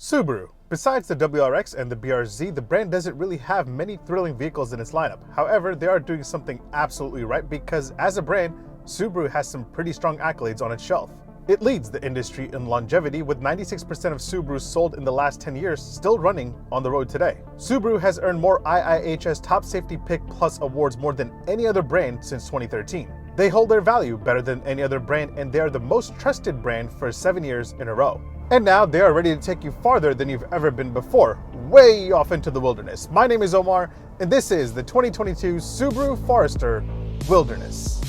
Subaru. Besides the WRX and the BRZ, the brand doesn't really have many thrilling vehicles in its lineup. However, they are doing something absolutely right because as a brand, Subaru has some pretty strong accolades on its shelf. It leads the industry in longevity with 96% of Subarus sold in the last 10 years still running on the road today. Subaru has earned more IIHS Top Safety Pick Plus awards more than any other brand since 2013. They hold their value better than any other brand, and they are the most trusted brand for 7 years in a row. And now they are ready to take you farther than you've ever been before, way off into the wilderness. My name is Omar, and this is the 2022 Subaru Forester Wilderness.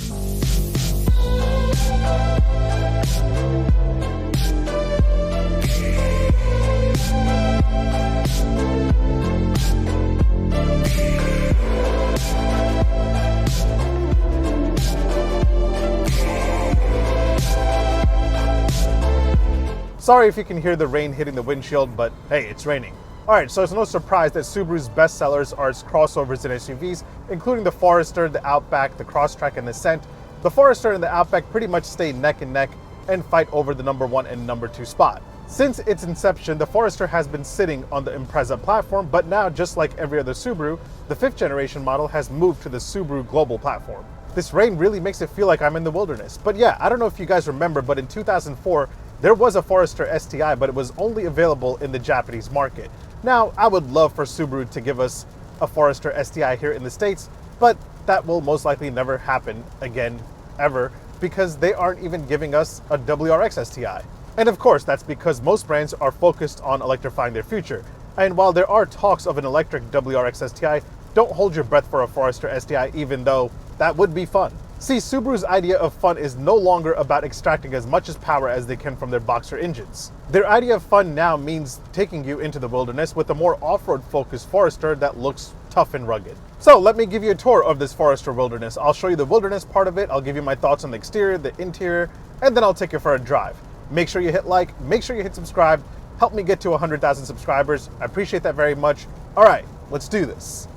Sorry if you can hear the rain hitting the windshield, but hey, it's raining. Alright, so it's no surprise that Subaru's best sellers are its crossovers and SUVs, including the Forester, the Outback, the Crosstrek, and the Ascent. The Forester and the Outback pretty much stay neck and neck and fight over the number 1 and number 2 spot. Since its inception, the Forester has been sitting on the Impreza platform, but now, just like every other Subaru, the 5th generation model has moved to the Subaru Global platform. This rain really makes it feel like I'm in the wilderness. But yeah, I don't know if you guys remember, but in 2004, there was a Forester STI, but it was only available in the Japanese market. Now, I would love for Subaru to give us a Forester STI here in the States, but that will most likely never happen again, ever, because they aren't even giving us a WRX STI. And of course, that's because most brands are focused on electrifying their future. And while there are talks of an electric WRX STI, don't hold your breath for a Forester STI, even though that would be fun. See, Subaru's idea of fun is no longer about extracting as much power as they can from their boxer engines. Their idea of fun now means taking you into the wilderness with a more off-road focused Forester that looks tough and rugged. So let me give you a tour of this Forester Wilderness. I'll show you the wilderness part of it, I'll give you my thoughts on the exterior, the interior, and then I'll take you for a drive. Make sure you hit like, make sure you hit subscribe, help me get to 100,000 subscribers. I appreciate that very much. All right, let's do this.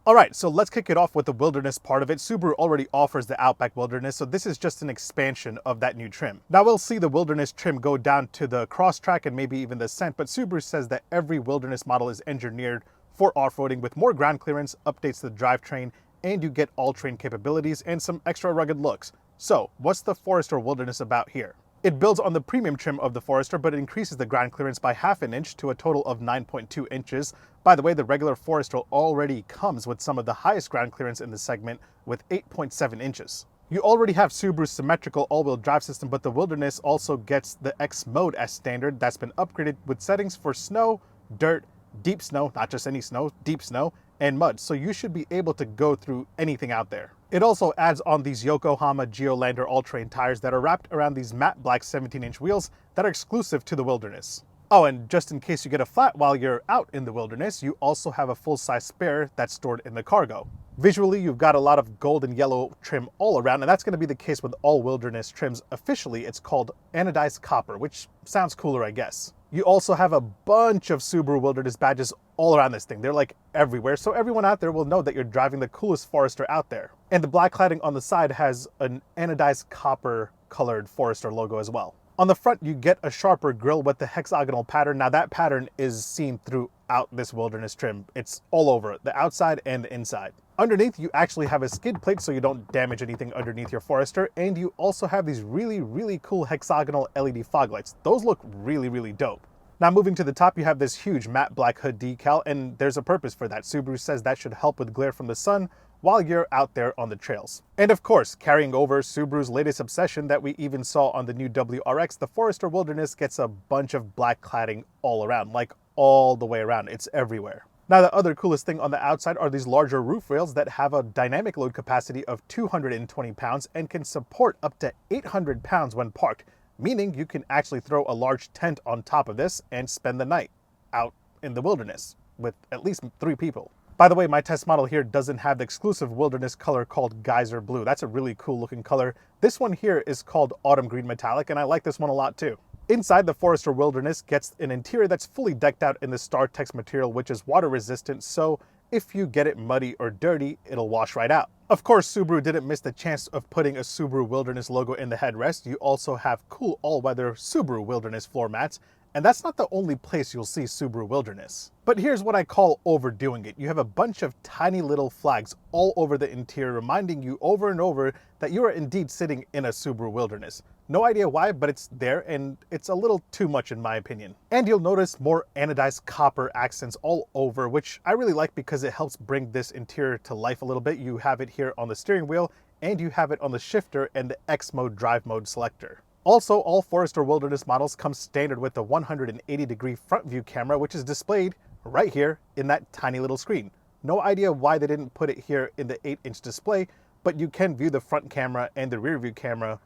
Alright, so let's kick it off with the wilderness part of it. Subaru already offers the Outback Wilderness, so this is just an expansion of that new trim. Now we'll see the wilderness trim go down to the Crosstrek and maybe even the Ascent, but Subaru says that every wilderness model is engineered for off-roading with more ground clearance, updates the drivetrain, and you get all-terrain capabilities and some extra rugged looks. So, what's the Forester Wilderness about here? It builds on the premium trim of the Forester, but it increases the ground clearance by half an inch to a total of 9.2 inches. By the way, the regular Forester already comes with some of the highest ground clearance in the segment with 8.7 inches. You already have Subaru's symmetrical all-wheel drive system, but the Wilderness also gets the X mode as standard that's been upgraded with settings for snow, dirt, deep snow, not just any snow, deep snow, and mud, so you should be able to go through anything out there. It also adds on these Yokohama Geolandar all-terrain tires that are wrapped around these matte black 17-inch wheels that are exclusive to the Wilderness. Oh, and just in case you get a flat while you're out in the wilderness, you also have a full-size spare that's stored in the cargo. Visually, you've got a lot of gold and yellow trim all around, and that's going to be the case with all wilderness trims. Officially, it's called anodized copper, which sounds cooler, I guess. You also have a bunch of Subaru Wilderness badges all around this thing. They're like everywhere, so everyone out there will know that you're driving the coolest Forester out there. And the black cladding on the side has an anodized copper colored Forester logo as well. On the front, you get a sharper grille with the hexagonal pattern. Now that pattern is seen throughout this Wilderness trim. It's all over, the outside and the inside. Underneath, you actually have a skid plate so you don't damage anything underneath your Forester, and you also have these really cool hexagonal LED fog lights. Those look really dope. Now moving to the top, you have this huge matte black hood decal, and there's a purpose for that. Subaru says that should help with glare from the sun while you're out there on the trails. And of course, carrying over Subaru's latest obsession that we even saw on the new WRX, the Forester Wilderness gets a bunch of black cladding all around, like all the way around. It's everywhere. Now the other coolest thing on the outside are these larger roof rails that have a dynamic load capacity of 220 pounds and can support up to 800 pounds when parked, meaning you can actually throw a large tent on top of this and spend the night out in the wilderness with at least 3 people. By the way, my test model here doesn't have the exclusive wilderness color called Geyser Blue. That's a really cool looking color. This one here is called Autumn Green Metallic, and I like this one a lot too. Inside, the Forester Wilderness gets an interior that's fully decked out in the StarTex material, which is water resistant, so if you get it muddy or dirty, it'll wash right out. Of course, Subaru didn't miss the chance of putting a Subaru Wilderness logo in the headrest. You also have cool all-weather Subaru Wilderness floor mats, And that's not the only place you'll see Subaru Wilderness. But here's what I call overdoing it. You have a bunch of tiny little flags all over the interior reminding you over and over that you are indeed sitting in a Subaru Wilderness. No idea why, but it's there and it's a little too much in my opinion. And you'll notice more anodized copper accents all over, which I really like because it helps bring this interior to life a little bit. You have it here on the steering wheel and you have it on the shifter and the X mode drive mode selector. Also, all Forester Wilderness models come standard with the 180-degree front view camera, which is displayed right here in that tiny little screen. No idea why they didn't put it here in the 8-inch display, but you can view the front camera and the rear view camera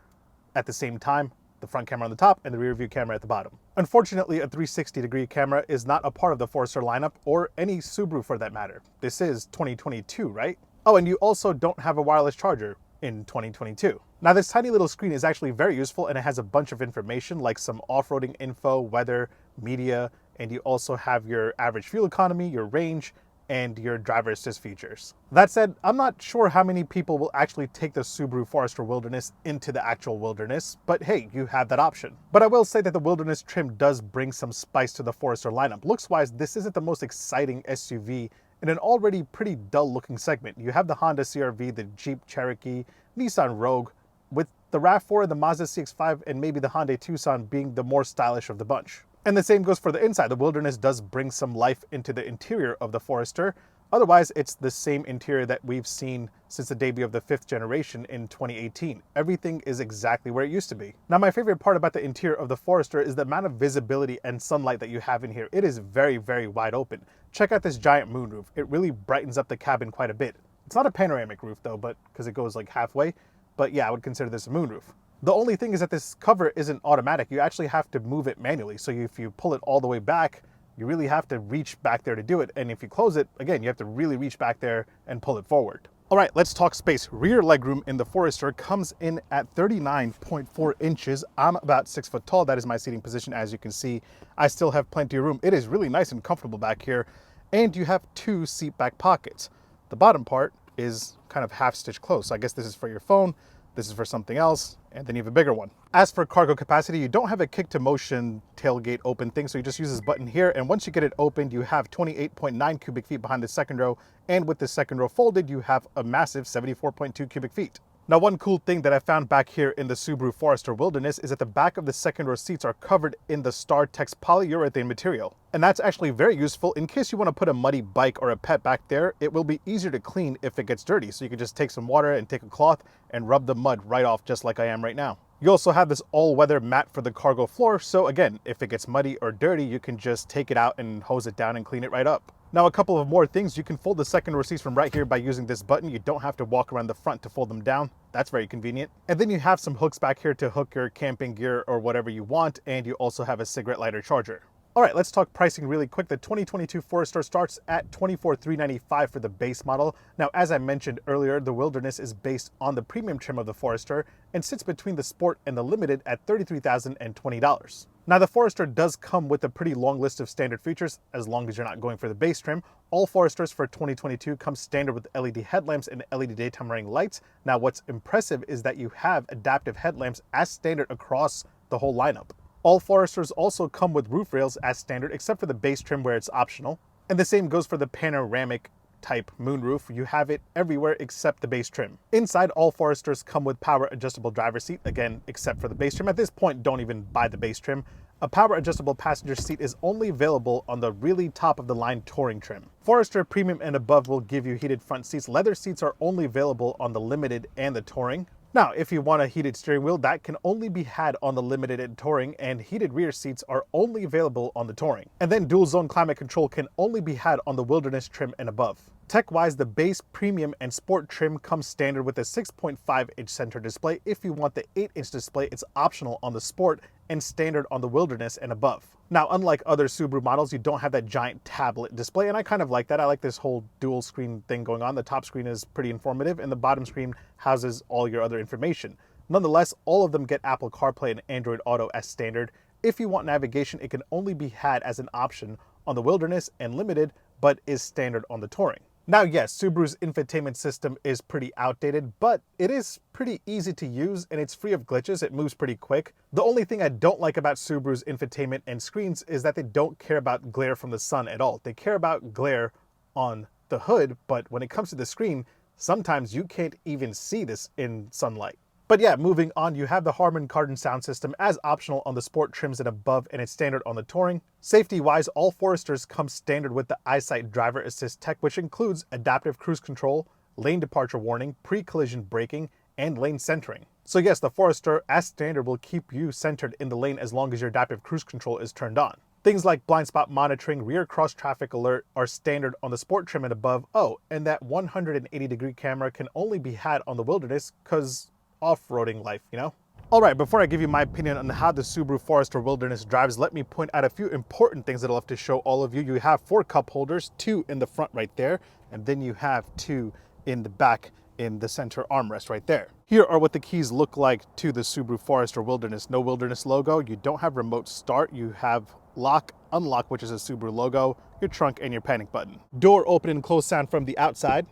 at the same time, the front camera on the top and the rear view camera at the bottom. Unfortunately, a 360-degree camera is not a part of the Forester lineup, or any Subaru for that matter. This is 2022, right? Oh, and you also don't have a wireless charger in 2022. Now this tiny little screen is actually very useful and it has a bunch of information like some off-roading info, weather, media, and you also have your average fuel economy, your range, and your driver assist features. That said, I'm not sure how many people will actually take the Subaru Forester Wilderness into the actual Wilderness, but hey, you have that option. But I will say that the Wilderness trim does bring some spice to the Forester lineup. Looks-wise, this isn't the most exciting SUV in an already pretty dull-looking segment. You have the Honda CR-V, the Jeep Cherokee, Nissan Rogue, with the RAV4, the Mazda CX-5, and maybe the Hyundai Tucson being the more stylish of the bunch. And the same goes for the inside. The Wilderness does bring some life into the interior of the Forester. Otherwise, it's the same interior that we've seen since the debut of the 5th generation in 2018. Everything is exactly where it used to be. Now, my favorite part about the interior of the Forester is the amount of visibility and sunlight that you have in here. It is very, very wide open. Check out this giant moonroof. It really brightens up the cabin quite a bit. It's not a panoramic roof though, but because it goes like halfway. But yeah, I would consider this a moonroof. The only thing is that this cover isn't automatic. You actually have to move it manually. So if you pull it all the way back, you really have to reach back there to do it. And if you close it, again, you have to really reach back there and pull it forward. All right, let's talk space. Rear legroom in the Forester comes in at 39.4 inches. I'm about 6 foot tall. That is my seating position. As you can see, I still have plenty of room. It is really nice and comfortable back here. And you have 2 seat back pockets. The bottom part is kind of half stitched closed. So I guess this is for your phone, this is for something else, and then you have a bigger one. As for cargo capacity, you don't have a kick to motion tailgate open thing, so you just use this button here, and once you get it opened, you have 28.9 cubic feet behind the second row, and with the second row folded, you have a massive 74.2 cubic feet. Now, one cool thing that I found back here in the Subaru Forester Wilderness is that the back of the second row seats are covered in the StarTex polyurethane material. And that's actually very useful in case you want to put a muddy bike or a pet back there. It will be easier to clean if it gets dirty. So you can just take some water and take a cloth and rub the mud right off, just like I am right now. You also have this all-weather mat for the cargo floor. So again, if it gets muddy or dirty, you can just take it out and hose it down and clean it right up. Now, a couple of more things. You can fold the second row seats from right here by using this button. You don't have to walk around the front to fold them down. That's very convenient. And then you have some hooks back here to hook your camping gear or whatever you want. And you also have a cigarette lighter charger. All right, let's talk pricing really quick. The 2022 Forester starts at $24,395 for the base model. Now, as I mentioned earlier, the Wilderness is based on the premium trim of the Forester and sits between the Sport and the Limited at $33,020. Now, the Forester does come with a pretty long list of standard features, as long as you're not going for the base trim. All Foresters for 2022 come standard with LED headlamps and LED daytime running lights. Now, what's impressive is that you have adaptive headlamps as standard across the whole lineup. All Foresters also come with roof rails as standard, except for the base trim where it's optional. And the same goes for the panoramic type moonroof. You have it everywhere except the base trim. Inside, all Foresters come with power adjustable driver seat, again, except for the base trim. At this point, don't even buy the base trim. A power adjustable passenger seat is only available on the really top of the line Touring trim. Forester Premium and above will give you heated front seats. Leather seats are only available on the Limited and the Touring. Now, if you want a heated steering wheel, that can only be had on the Limited and Touring, and heated rear seats are only available on the Touring. And then dual zone climate control can only be had on the Wilderness trim and above. Tech-wise, the base, premium, and sport trim comes standard with a 6.5-inch center display. If you want the 8-inch display, it's optional on the Sport and standard on the Wilderness and above. Now, unlike other Subaru models, you don't have that giant tablet display, and I kind of like that. I like this whole dual screen thing going on. The top screen is pretty informative, and the bottom screen houses all your other information. Nonetheless, all of them get Apple CarPlay and Android Auto as standard. If you want navigation, it can only be had as an option on the Wilderness and Limited, but is standard on the Touring. Now, yes, Subaru's infotainment system is pretty outdated, but it is pretty easy to use and it's free of glitches. It moves pretty quick. The only thing I don't like about Subaru's infotainment and screens is that they don't care about glare from the sun at all. They care about glare on the hood, but when it comes to the screen, sometimes you can't even see this in sunlight. But yeah, moving on, you have the Harman Kardon sound system as optional on the sport trims and above, and it's standard on the touring. Safety-wise, all Foresters come standard with the EyeSight driver assist tech, which includes adaptive cruise control, lane departure warning, pre-collision braking, and lane centering. So yes, the Forester, as standard, will keep you centered in the lane as long as your adaptive cruise control is turned on. Things like blind spot monitoring, rear cross traffic alert are standard on the sport trim and above. Oh, and that 180-degree camera can only be had on the Wilderness because off-roading life, you know? All right, before I give you my opinion on how the Subaru Forester Wilderness drives, let me point out a few important things that I'll have to show all of you. You have 4 cup holders, 2 in the front right there, and then you have 2 in the back in the center armrest right there. Here are what the keys look like to the Subaru Forester Wilderness. No Wilderness logo, you don't have remote start, you have lock, unlock, which is a Subaru logo, your trunk, and your panic button. Door open and close sound from the outside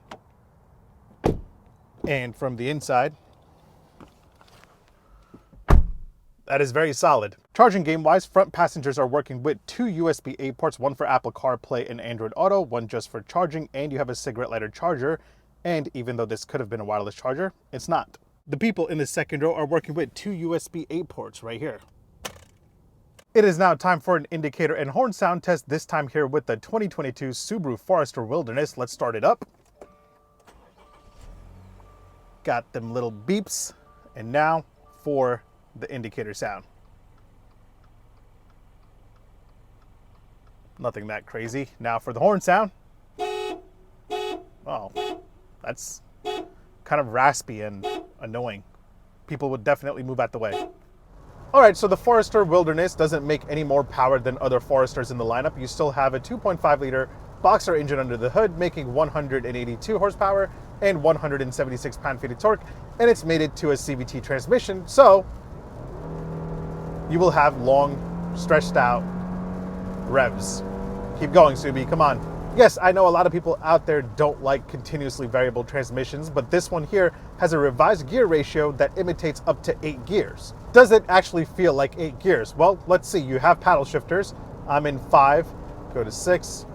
and from the inside. That is very solid. Charging game-wise, front passengers are working with 2 USB-A ports, one for Apple CarPlay and Android Auto, one just for charging, and you have a cigarette lighter charger. And even though this could have been a wireless charger, it's not. The people in the second row are working with 2 USB-A ports right here. It is now time for an indicator and horn sound test, this time here with the 2022 Subaru Forester Wilderness. Let's start it up. Got them little beeps, and now for the indicator sound. Nothing that crazy. Now for the horn sound. Oh, that's kind of raspy and annoying. People would definitely move out the way. All right, so the Forester Wilderness doesn't make any more power than other Foresters in the lineup. You still have a 2.5 liter boxer engine under the hood, making 182 horsepower and 176 pound-feet of torque, and it's mated to a CVT transmission, so you will have long, stretched out revs. Keep going, Subi, come on. Yes, I know a lot of people out there don't like continuously variable transmissions, but this one here has a revised gear ratio that imitates up to 8 gears. Does it actually feel like 8 gears? Well, let's see. You have paddle shifters. I'm in 5, go to 6,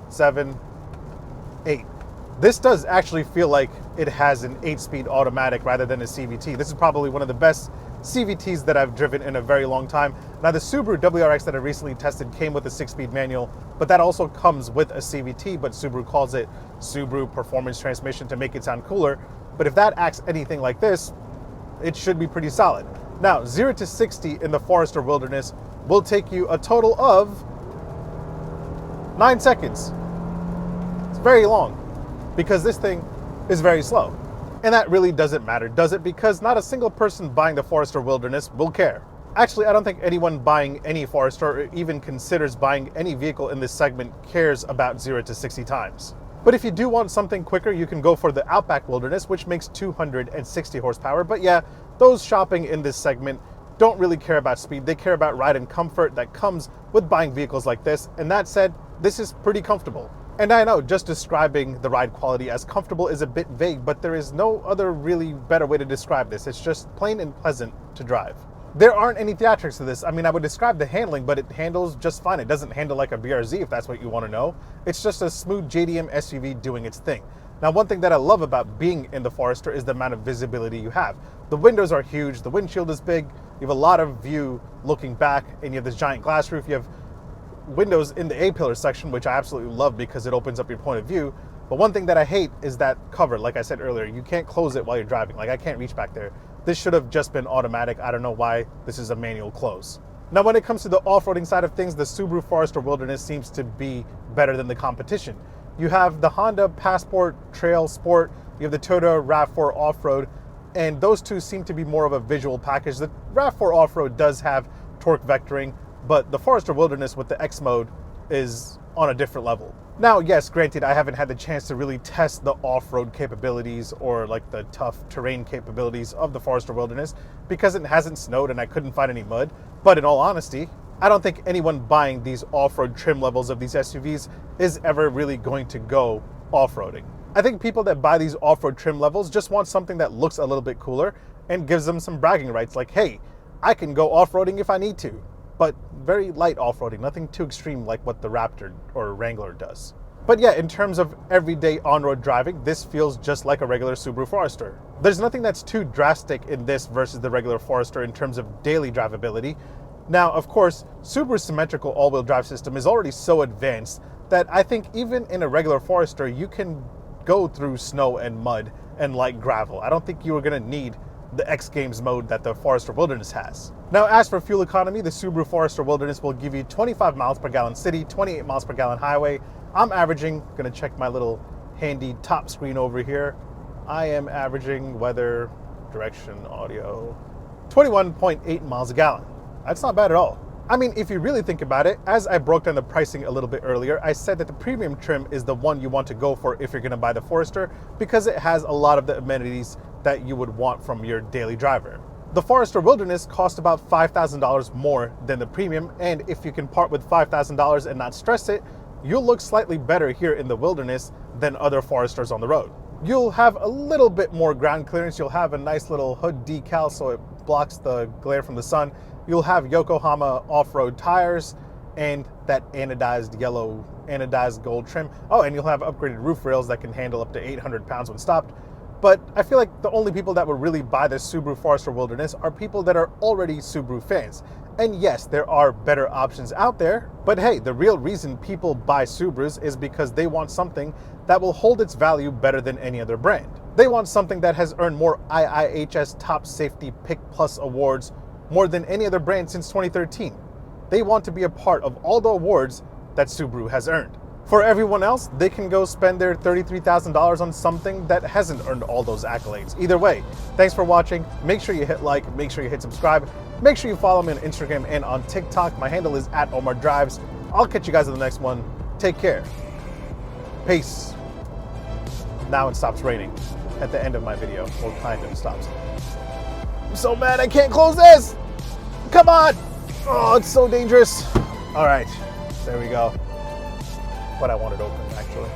7, 8. This does actually feel like it has an 8-speed automatic rather than a CVT. This is probably one of the best CVTs that I've driven in a very long time. Now, the Subaru WRX that I recently tested came with a 6-speed manual, but that also comes with a CVT, but Subaru calls it Subaru Performance Transmission to make it sound cooler. But if that acts anything like this, it should be pretty solid. Now, 0 to 60 in the Forester Wilderness will take you a total of 9 seconds. It's very long because this thing is very slow. And that really doesn't matter, does it? Because not a single person buying the Forester Wilderness will care. Actually, I don't think anyone buying any Forester or even considers buying any vehicle in this segment cares about 0 to 60 times. But if you do want something quicker, you can go for the Outback Wilderness, which makes 260 horsepower. But yeah, those shopping in this segment don't really care about speed. They care about ride and comfort that comes with buying vehicles like this. And that said, this is pretty comfortable. And I know just describing the ride quality as comfortable is a bit vague, but there is no other really better way to describe this. It's just plain and pleasant to drive. There aren't any theatrics to this. I mean, I would describe the handling, but it handles just fine. It doesn't handle like a BRZ if that's what you want to know. It's just a smooth JDM SUV doing its thing. Now, one thing that I love about being in the Forester is the amount of visibility you have. The windows are huge, the windshield is big, you have a lot of view looking back, and you have this giant glass roof. You have windows in the A-pillar section, which I absolutely love because it opens up your point of view. But one thing that I hate is that cover. Like I said earlier, you can't close it while you're driving. Like, I can't reach back there. This should have just been automatic. I don't know why this is a manual close. Now, when it comes to the off-roading side of things, the Subaru Forester Wilderness seems to be better than the competition. You have the Honda Passport Trail Sport, you have the Toyota RAV4 Off-Road, and those two seem to be more of a visual package. The RAV4 Off-Road does have torque vectoring, but the Forester Wilderness with the X mode is on a different level. Now, yes, granted, I haven't had the chance to really test the off-road capabilities or like the tough terrain capabilities of the Forester Wilderness because it hasn't snowed and I couldn't find any mud. But in all honesty, I don't think anyone buying these off-road trim levels of these SUVs is ever really going to go off-roading. I think people that buy these off-road trim levels just want something that looks a little bit cooler and gives them some bragging rights, like, hey, I can go off-roading if I need to. But very light off-roading, nothing too extreme like what the Raptor or Wrangler does. But yeah, in terms of everyday on-road driving, this feels just like a regular Subaru Forester. There's nothing that's too drastic in this versus the regular Forester in terms of daily drivability. Now, of course, Subaru's symmetrical all-wheel drive system is already so advanced that I think even in a regular Forester, you can go through snow and mud and light gravel. I don't think you are gonna need the X Games mode that the Forester Wilderness has. Now, as for fuel economy, the Subaru Forester Wilderness will give you 25 miles per gallon city, 28 miles per gallon highway. I'm averaging, gonna check my little handy top screen over here. I am averaging weather, direction, audio, 21.8 miles a gallon. That's not bad at all. I mean, if you really think about it, as I broke down the pricing a little bit earlier, I said that the premium trim is the one you want to go for if you're gonna buy the Forester because it has a lot of the amenities that you would want from your daily driver. The Forester Wilderness costs about $5,000 more than the premium, and if you can part with $5,000 and not stress it, you'll look slightly better here in the Wilderness than other Foresters on the road. You'll have a little bit more ground clearance. You'll have a nice little hood decal so it blocks the glare from the sun. You'll have Yokohama off-road tires and that anodized yellow, anodized gold trim. Oh, and you'll have upgraded roof rails that can handle up to 800 pounds when stopped. But I feel like the only people that would really buy the Subaru Forester Wilderness are people that are already Subaru fans. And yes, there are better options out there, but hey, the real reason people buy Subarus is because they want something that will hold its value better than any other brand. They want something that has earned more IIHS Top Safety Pick Plus awards more than any other brand since 2013. They want to be a part of all the awards that Subaru has earned. For everyone else, they can go spend their $33,000 on something that hasn't earned all those accolades. Either way, thanks for watching. Make sure you hit like, make sure you hit subscribe. Make sure you follow me on Instagram and on TikTok. My handle is @OmarDrives. I'll catch you guys in the next one. Take care. Peace. Now it stops raining at the end of my video, or kind of stops. I'm so mad I can't close this. Come on. Oh, it's so dangerous. All right, there we go. But I want it open, actually.